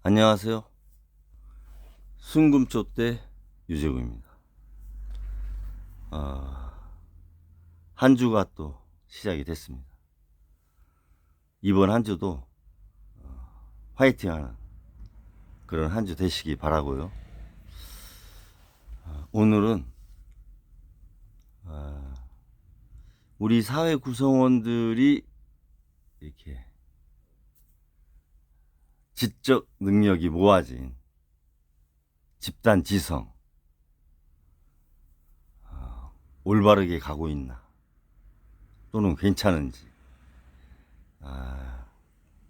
안녕하세요. 순금초대 유재구입니다. 한 주가 또 시작이 됐습니다. 이번 한 주도 화이팅하는 그런 한 주 되시기 바라고요. 오늘은 우리 사회 구성원들이 이렇게 지적 능력이 모아진 집단 지성, 올바르게 가고 있나 또는 괜찮은지,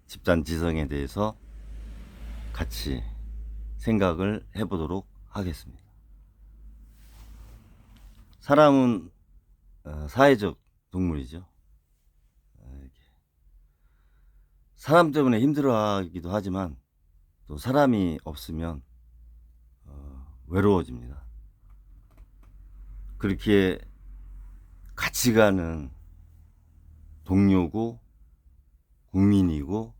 집단 지성에 대해서 같이 생각을 해보도록 하겠습니다. 사람은 사회적 동물이죠. 사람 때문에 힘들어하기도 하지만 또 사람이 없으면 외로워집니다. 그렇게 같이 가는 동료고 국민이고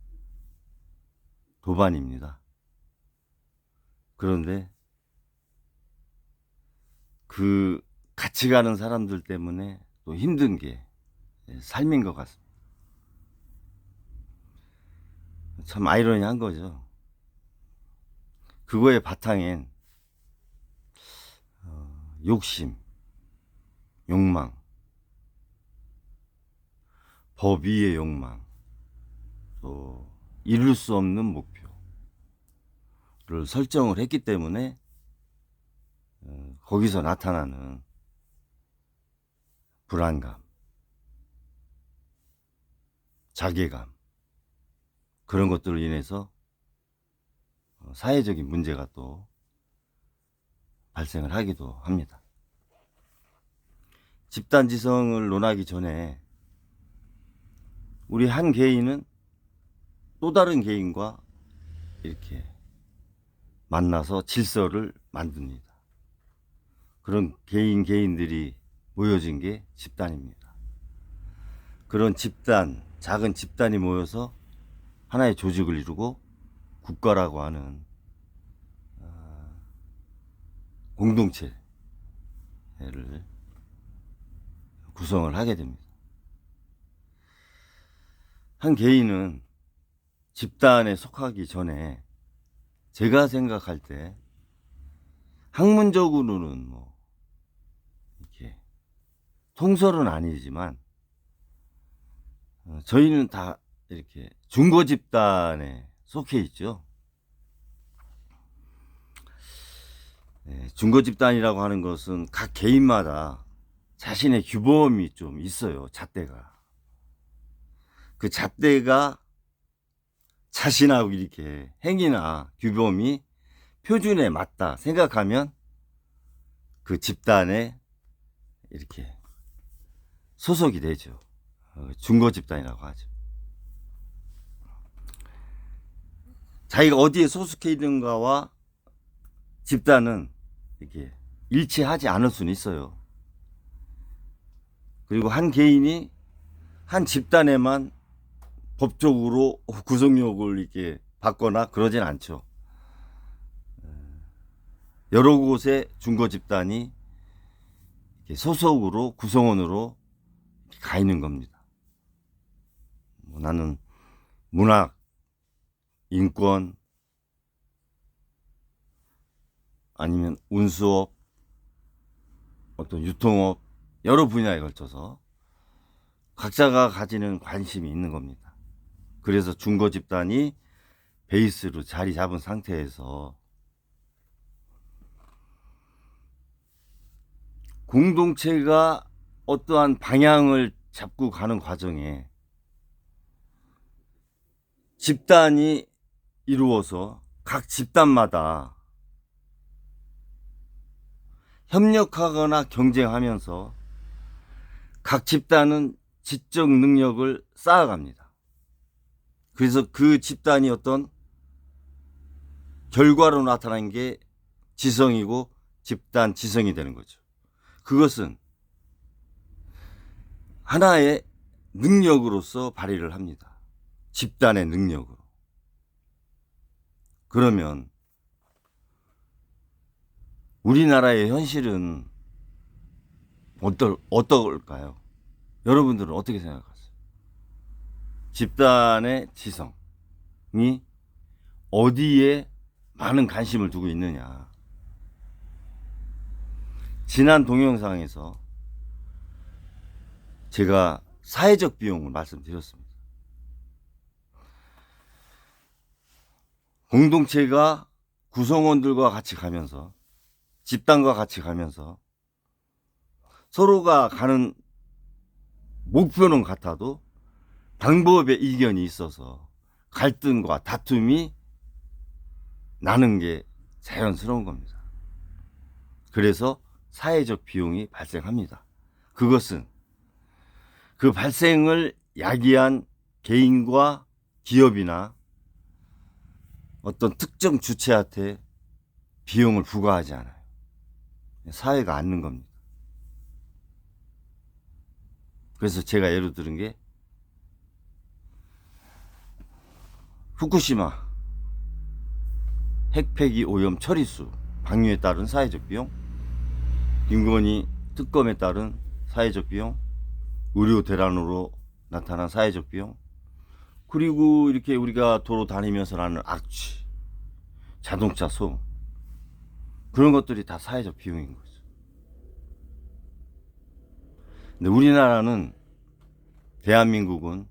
도반입니다. 그런데 그 같이 가는 사람들 때문에 또 힘든 게 삶인 것 같습니다. 참 아이러니한 거죠. 그거의 바탕엔 욕심, 욕망, 법 위의 욕망, 또 이룰 수 없는 목표를 설정을 했기 때문에 거기서 나타나는 불안감, 자괴감, 그런 것들로 인해서 사회적인 문제가 또 발생을 하기도 합니다. 집단지성을 논하기 전에 우리 한 개인은 또 다른 개인과 이렇게 만나서 질서를 만듭니다. 그런 개인들이 모여진 게 집단입니다. 그런 집단, 작은 집단이 모여서 하나의 조직을 이루고 국가라고 하는 공동체를 구성을 하게 됩니다. 한 개인은 집단에 속하기 전에 제가 생각할 때 학문적으로는 뭐 이렇게 통설은 아니지만 저희는 다 이렇게 중고 집단에 속해 있죠. 중고 집단이라고 하는 것은 각 개인마다 자신의 규범이 좀 있어요. 잣대가. 그 잣대가 자신하고 이렇게 행위나 규범이 표준에 맞다 생각하면 그 집단에 이렇게 소속이 되죠. 중고 집단이라고 하죠. 자기가 어디에 소속해 있는가와 집단은 이렇게 일치하지 않을 수는 있어요. 그리고 한 개인이 한 집단에만 법적으로 구속력을 이렇게 받거나 그러진 않죠. 여러 곳의 중고 집단이 소속으로 구성원으로 가 있는 겁니다. 나는 문학, 인권, 아니면 운수업, 어떤 유통업, 여러 분야에 걸쳐서 각자가 가지는 관심이 있는 겁니다. 그래서 중고 집단이 베이스로 자리 잡은 상태에서 공동체가 어떠한 방향을 잡고 가는 과정에 집단이 이루어서 각 집단마다 협력하거나 경쟁하면서 각 집단은 지적 능력을 쌓아갑니다. 그래서 그 집단이 어떤 결과로 나타난 게 지성이고 집단 지성이 되는 거죠. 그것은 하나의 능력으로서 발휘를 합니다. 집단의 능력으로. 그러면 우리나라의 현실은 어떨까요? 여러분들은 어떻게 생각하세요? 집단의 지성이 어디에 많은 관심을 두고 있느냐. 지난 동영상에서 제가 사회적 비용을 말씀드렸습니다. 공동체가 구성원들과 같이 가면서, 집단과 같이 가면서 서로가 가는 목표는 같아도 방법에 이견이 있어서 갈등과 다툼이 나는 게 자연스러운 겁니다. 그래서 사회적 비용이 발생합니다. 그것은 그 발생을 야기한 개인과 기업이나 어떤 특정 주체한테 비용을 부과하지 않아요. 사회가 않는 겁니다. 그래서 제가 예를 들은 게 후쿠시마 핵폐기 오염 처리수 방류에 따른 사회적 비용, 김건희 특검에 따른 사회적 비용, 의료 대란으로 나타난 사회적 비용, 그리고 이렇게 우리가 도로 다니면서 나는 악취, 자동차 소음, 그런 것들이 다 사회적 비용인 거죠. 근데 우리나라는, 대한민국은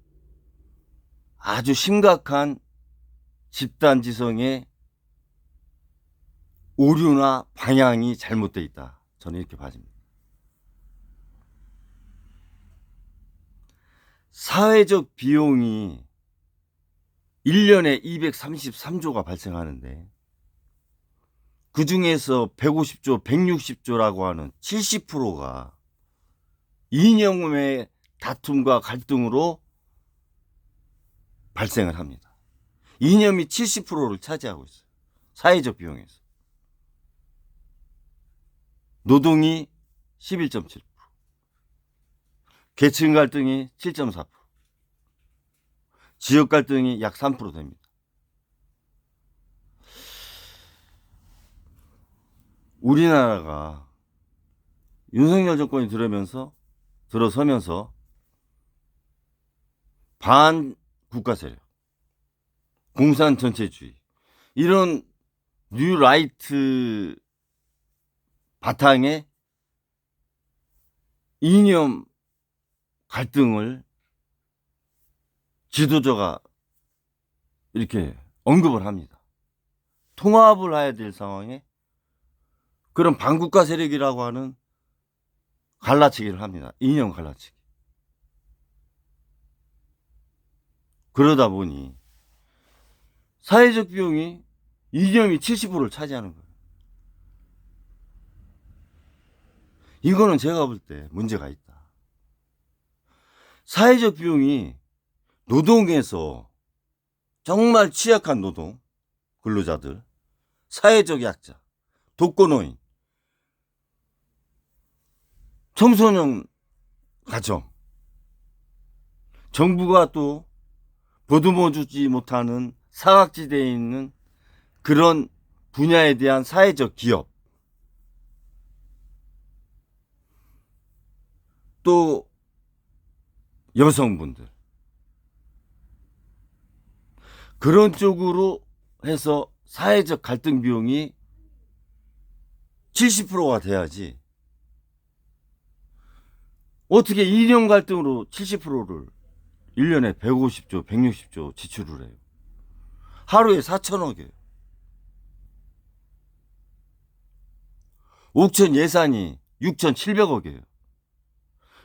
아주 심각한 집단지성의 오류나 방향이 잘못되어 있다. 저는 이렇게 봐집니다. 사회적 비용이 1년에 233조가 발생하는데 그 중에서 150조, 160조라고 하는 70%가 이념의 다툼과 갈등으로 발생을 합니다. 이념이 70%를 차지하고 있어요. 사회적 비용에서. 노동이 11.7%, 계층 갈등이 7.4%, 지역 갈등이 약 3% 됩니다. 우리나라가 윤석열 정권이 들어서면서 반국가 세력, 공산 전체주의, 이런 뉴라이트 바탕에 이념 갈등을 지도자가 이렇게 언급을 합니다. 통합을 해야 될 상황에 그런 반국가 세력이라고 하는 갈라치기를 합니다. 이념 갈라치기. 그러다 보니 사회적 비용이 이념이 70%를 차지하는 거예요. 이거는 제가 볼 때 문제가 있다. 사회적 비용이 노동에서 정말 취약한 노동, 근로자들, 사회적 약자, 독거노인, 청소년 가정, 정부가 또 보듬어 주지 못하는 사각지대에 있는 그런 분야에 대한 사회적 기업, 또 여성분들, 그런 쪽으로 해서 사회적 갈등 비용이 70%가 돼야지, 어떻게 이념 갈등으로 70%를 1년에 150조, 160조 지출을 해요. 하루에 4천억이에요. 옥천 예산이 6,700억이에요.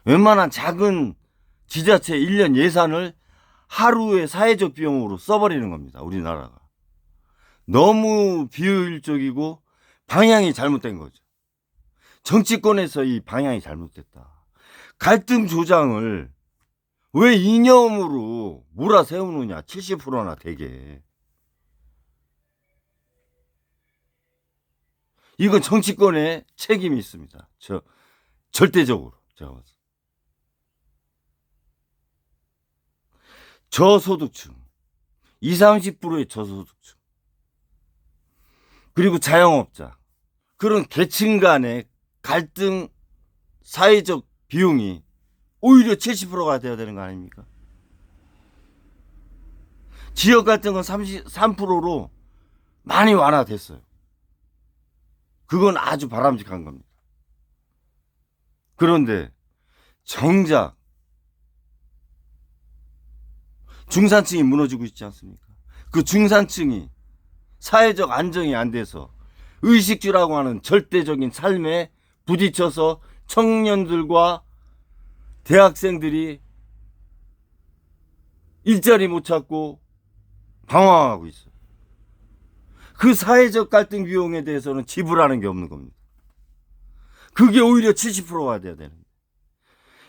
웬만한 작은 지자체 1년 예산을 하루에 사회적 비용으로 써버리는 겁니다. 우리나라가. 너무 비효율적이고 방향이 잘못된 거죠. 정치권에서 이 방향이 잘못됐다. 갈등 조장을 왜 이념으로 몰아세우느냐. 70%나 되게. 이건 정치권의 책임이 있습니다. 절대적으로 제가 봐서. 저소득층, 20, 30%의 저소득층, 그리고 자영업자, 그런 계층 간의 갈등, 사회적 비용이 오히려 70%가 돼야 되는 거 아닙니까? 지역 갈등은 33%로 많이 완화됐어요. 그건 아주 바람직한 겁니다. 그런데 정작 중산층이 무너지고 있지 않습니까? 그 중산층이 사회적 안정이 안 돼서 의식주라고 하는 절대적인 삶에 부딪혀서 청년들과 대학생들이 일자리 못 찾고 방황하고 있어요. 그 사회적 갈등 비용에 대해서는 지불하는 게 없는 겁니다. 그게 오히려 70%가 돼야 되는데,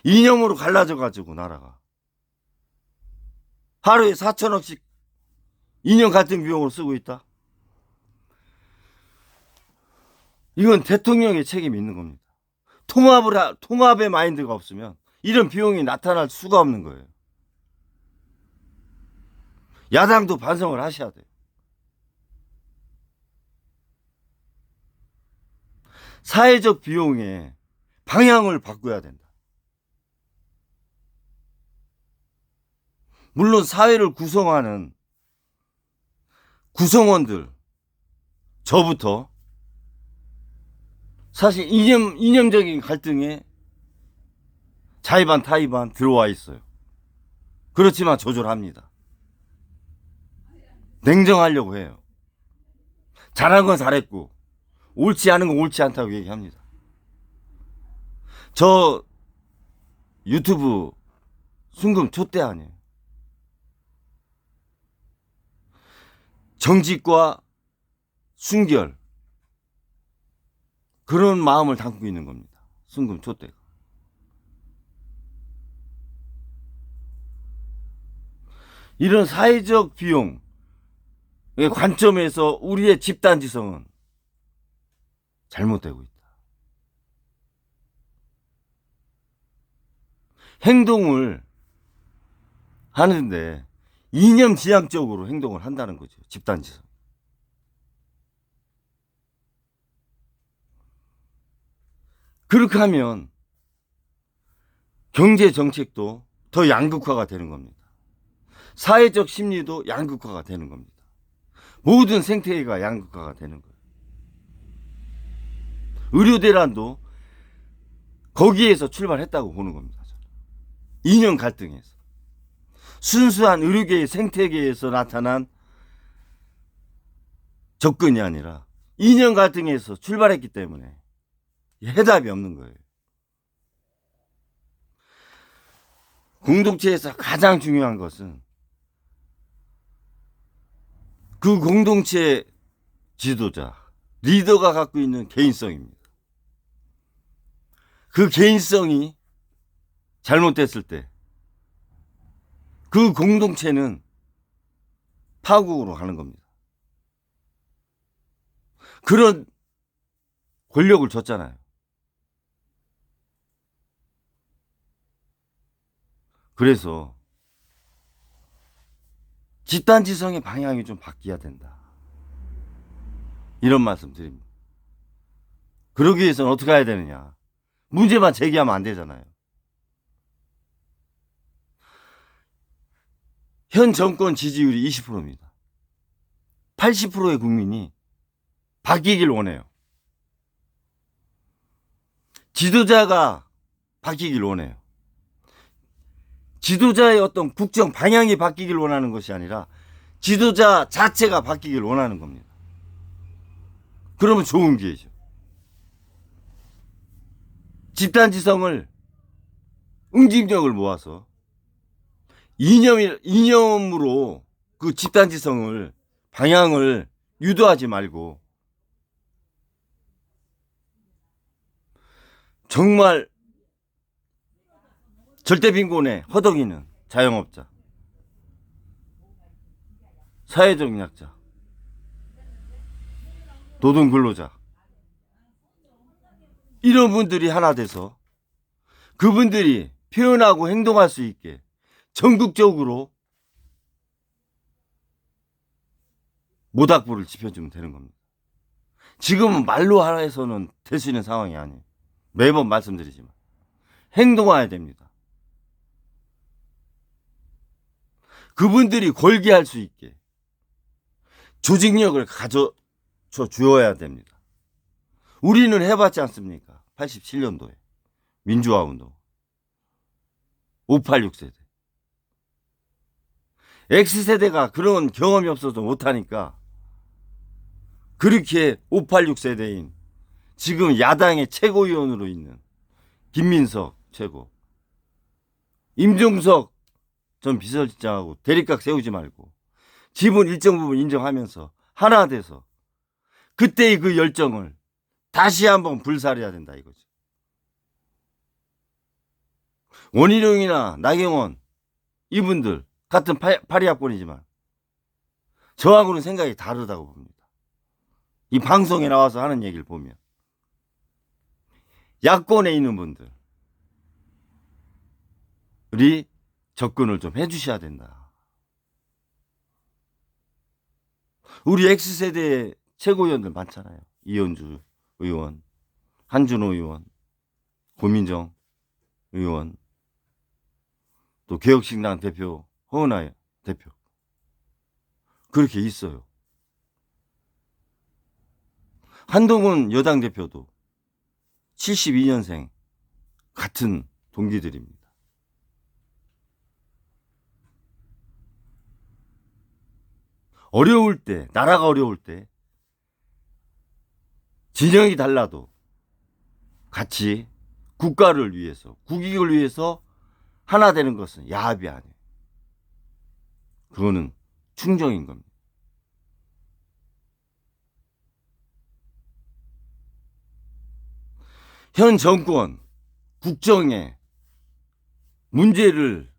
이념으로 갈라져 가지고 나라가 하루에 4천억씩 이념 갈등 비용으로 쓰고 있다. 이건 대통령의 책임이 있는 겁니다. 통합의 마인드가 없으면 이런 비용이 나타날 수가 없는 거예요. 야당도 반성을 하셔야 돼요. 사회적 비용의 방향을 바꿔야 된다. 물론 사회를 구성하는 구성원들, 저부터 사실 이념적인 갈등에 자의반 타의반 들어와 있어요. 그렇지만 조절합니다. 냉정하려고 해요. 잘한 건 잘했고 옳지 않은 건 옳지 않다고 얘기합니다. 저 유튜브 순금 촛대 아니에요. 정직과 순결, 그런 마음을 담고 있는 겁니다. 순금 촛대가. 이런 사회적 비용의 관점에서 우리의 집단지성은 잘못되고 있다. 행동을 하는데 이념지향적으로 행동을 한다는 거죠. 집단지성. 그렇게 하면 경제정책도 더 양극화가 되는 겁니다. 사회적 심리도 양극화가 되는 겁니다. 모든 생태계가 양극화가 되는 거예요. 의료대란도 거기에서 출발했다고 보는 겁니다. 이념 갈등에서. 순수한 의료계의 생태계에서 나타난 접근이 아니라 이념 갈등에서 출발했기 때문에 해답이 없는 거예요. 공동체에서 가장 중요한 것은 그 공동체 지도자, 리더가 갖고 있는 개인성입니다. 그 개인성이 잘못됐을 때 그 공동체는 파국으로 가는 겁니다. 그런 권력을 줬잖아요. 그래서 집단지성의 방향이 좀 바뀌어야 된다. 이런 말씀 드립니다. 그러기 위해서는 어떻게 해야 되느냐. 문제만 제기하면 안 되잖아요. 현 정권 지지율이 20%입니다. 80%의 국민이 바뀌길 원해요. 지도자가 바뀌길 원해요. 지도자의 어떤 국정 방향이 바뀌길 원하는 것이 아니라 지도자 자체가 바뀌길 원하는 겁니다. 그러면 좋은 기회죠. 집단지성을, 응집력을 모아서 이념으로 그 집단지성을, 방향을 유도하지 말고 정말 절대 빈곤에 허덕이는 자영업자, 사회적 약자, 노동 근로자, 이런 분들이 하나 돼서 그분들이 표현하고 행동할 수 있게 전국적으로 모닥불을 지펴주면 되는 겁니다. 지금은 말로 해서는 될 수 있는 상황이 아니에요. 매번 말씀드리지만 행동해야 됩니다. 그분들이 골기할 수 있게 조직력을 가져줘 주어야 됩니다. 우리는 해봤지 않습니까? 87년도에 민주화운동 586 세대 X세대가 그런 경험이 없어서 못하니까 그렇게 586 세대인 지금 야당의 최고위원으로 있는 김민석 최고, 임종석 전 비서실장하고 대립각 세우지 말고 지분 일정 부분 인정하면서 하나 돼서 그때의 그 열정을 다시 한번 불살해야 된다 이거죠. 원희룡이나 나경원 이분들 같은 파리학번이지만 저하고는 생각이 다르다고 봅니다. 이 방송에 나와서 하는 얘기를 보면 야권에 있는 분들이 접근을 좀 해주셔야 된다. 우리 X세대 최고위원들 많잖아요. 이현주 의원, 한준호 의원, 고민정 의원, 또 개혁신당 대표 허은하 대표 그렇게 있어요. 한동훈 여당 대표도 72년생 같은 동기들입니다. 어려울 때, 나라가 어려울 때 진영이 달라도 같이 국가를 위해서, 국익을 위해서 하나 되는 것은 야합이 아니에요. 그거는 충정인 겁니다. 현 정권 국정에 문제를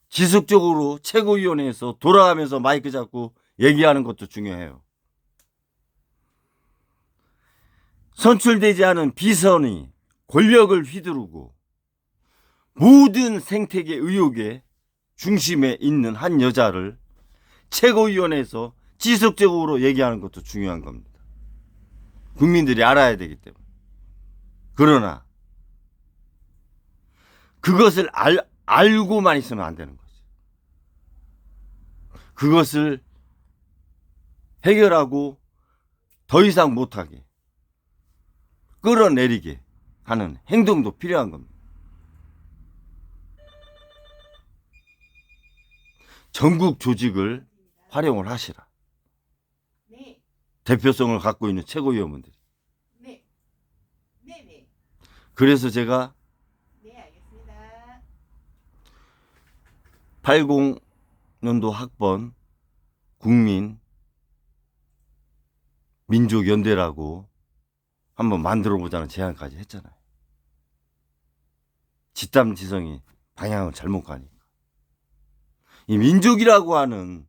지속적으로 최고위원회에서 돌아가면서 마이크 잡고 얘기하는 것도 중요해요. 선출되지 않은 비선이 권력을 휘두르고 모든 생태계 의혹의 중심에 있는 한 여자를 최고위원회에서 지속적으로 얘기하는 것도 중요한 겁니다. 국민들이 알아야 되기 때문에. 그러나 그것을 알고만 있으면 안 되는 거죠. 그것을 해결하고 더 이상 못하게 끌어내리게 하는 행동도 필요한 겁니다. 전국 조직을 활용을 하시라. 네. 대표성을 갖고 있는 최고위원분들이. 네. 네. 그래서 제가 네, 알겠습니다. 80년도 학번 국민 민족연대라고 한번 만들어보자는 제안까지 했잖아요. 집단지성이 방향을 잘못 가니까. 이 민족이라고 하는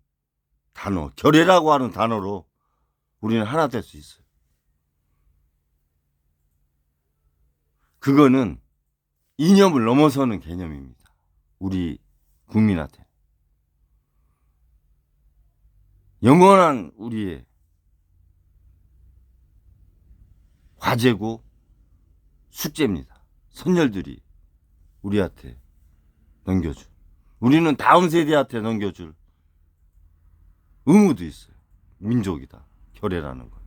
단어, 결애라고 하는 단어로 우리는 하나 될 수 있어요. 그거는 이념을 넘어서는 개념입니다. 우리 국민한테. 영원한 우리의 과제고 숙제입니다. 선열들이 우리한테 넘겨줄. 우리는 다음 세대한테 넘겨줄 의무도 있어요. 민족이다. 결애라는 것.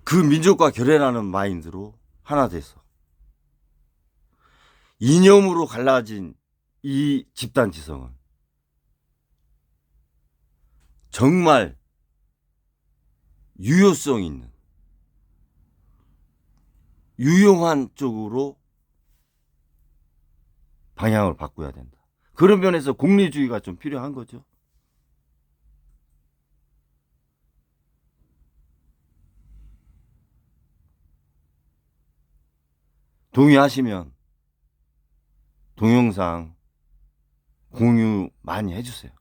그 민족과 결애라는 마인드로 하나 돼서 이념으로 갈라진 이 집단 지성은 정말 유효성 있는 유용한 쪽으로 방향을 바꿔야 된다. 그런 면에서 공리주의가 좀 필요한 거죠. 동의하시면 동영상 공유 많이 해주세요.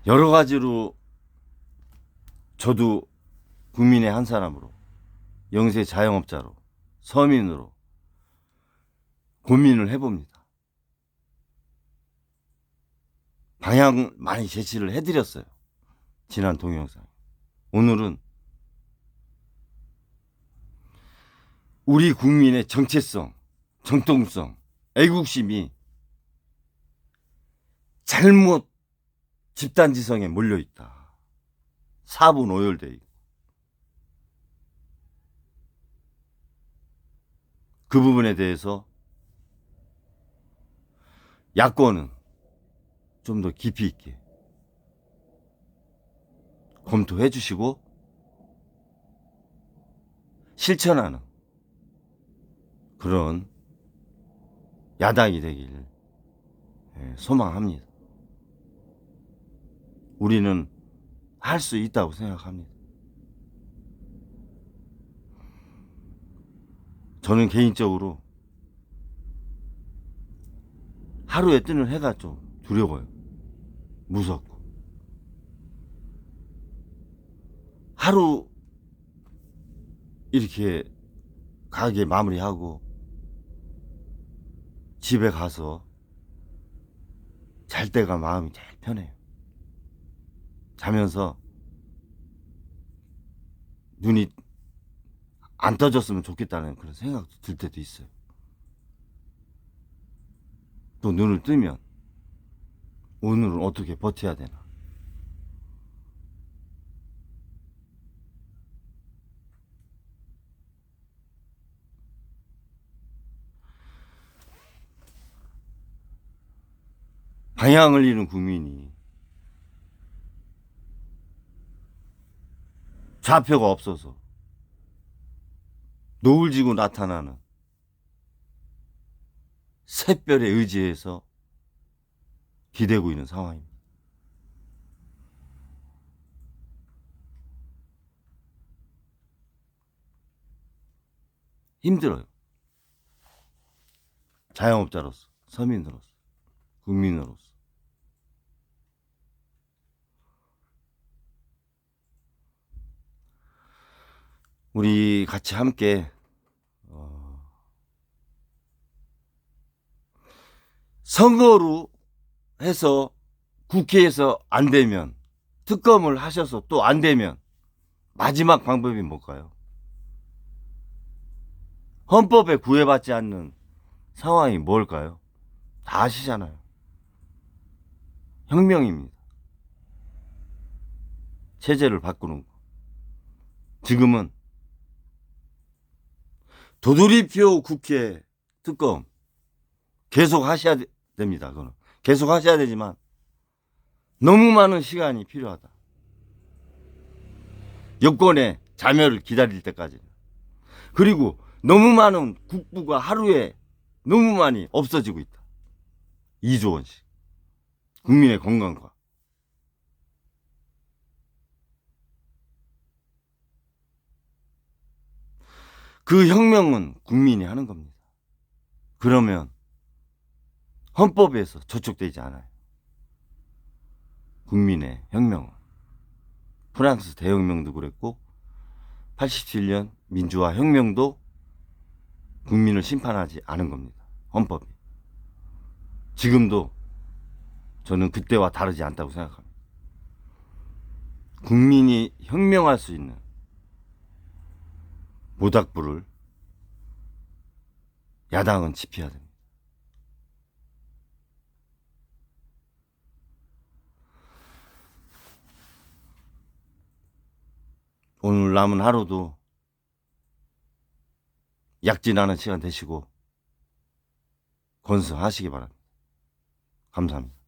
여러 가지로 저도 국민의 한 사람으로, 영세 자영업자로, 서민으로 고민을 해봅니다. 방향 많이 제시를 해드렸어요. 지난 동영상. 오늘은 우리 국민의 정체성, 정통성, 애국심이 잘못 집단지성에 몰려있다. 사분오열돼 있고. 그 부분에 대해서 야권은 좀 더 깊이 있게 검토해 주시고 실천하는 그런 야당이 되길 소망합니다. 우리는 할 수 있다고 생각합니다. 저는 개인적으로 하루에 뜨는 해가 좀 두려워요. 무섭고. 하루 이렇게 가게 마무리하고 집에 가서 잘 때가 마음이 제일 편해요. 자면서 눈이 안 떠졌으면 좋겠다는 그런 생각도 들 때도 있어요. 또 눈을 뜨면 오늘은 어떻게 버텨야 되나. 방향을 잃은 국민이 좌표가 없어서 노을 지고 나타나는 샛별의 의지에서 기대고 있는 상황입니다. 힘들어요. 자영업자로서, 서민으로서, 국민으로서. 우리 같이 함께 선거로 해서 국회에서 안 되면 특검을 하셔서 또 안 되면 마지막 방법이 뭘까요? 헌법에 구애받지 않는 상황이 뭘까요? 다 아시잖아요. 혁명입니다. 체제를 바꾸는 거. 지금은 도돌이표 국회 특검 계속 하셔야 됩니다. 그거는 계속 하셔야 되지만 너무 많은 시간이 필요하다. 여권의 자멸을 기다릴 때까지는. 그리고 너무 많은 국부가 하루에 너무 많이 없어지고 있다. 2조 원씩. 국민의 건강과. 그 혁명은 국민이 하는 겁니다. 그러면 헌법에서 저촉되지 않아요. 국민의 혁명은. 프랑스 대혁명도 그랬고 87년 민주화 혁명도 국민을 심판하지 않은 겁니다. 헌법이. 지금도 저는 그때와 다르지 않다고 생각합니다. 국민이 혁명할 수 있는 모닥불을 야당은 지펴야 됩니다. 오늘 남은 하루도 약진하는 시간 되시고 건승하시기 바랍니다. 감사합니다.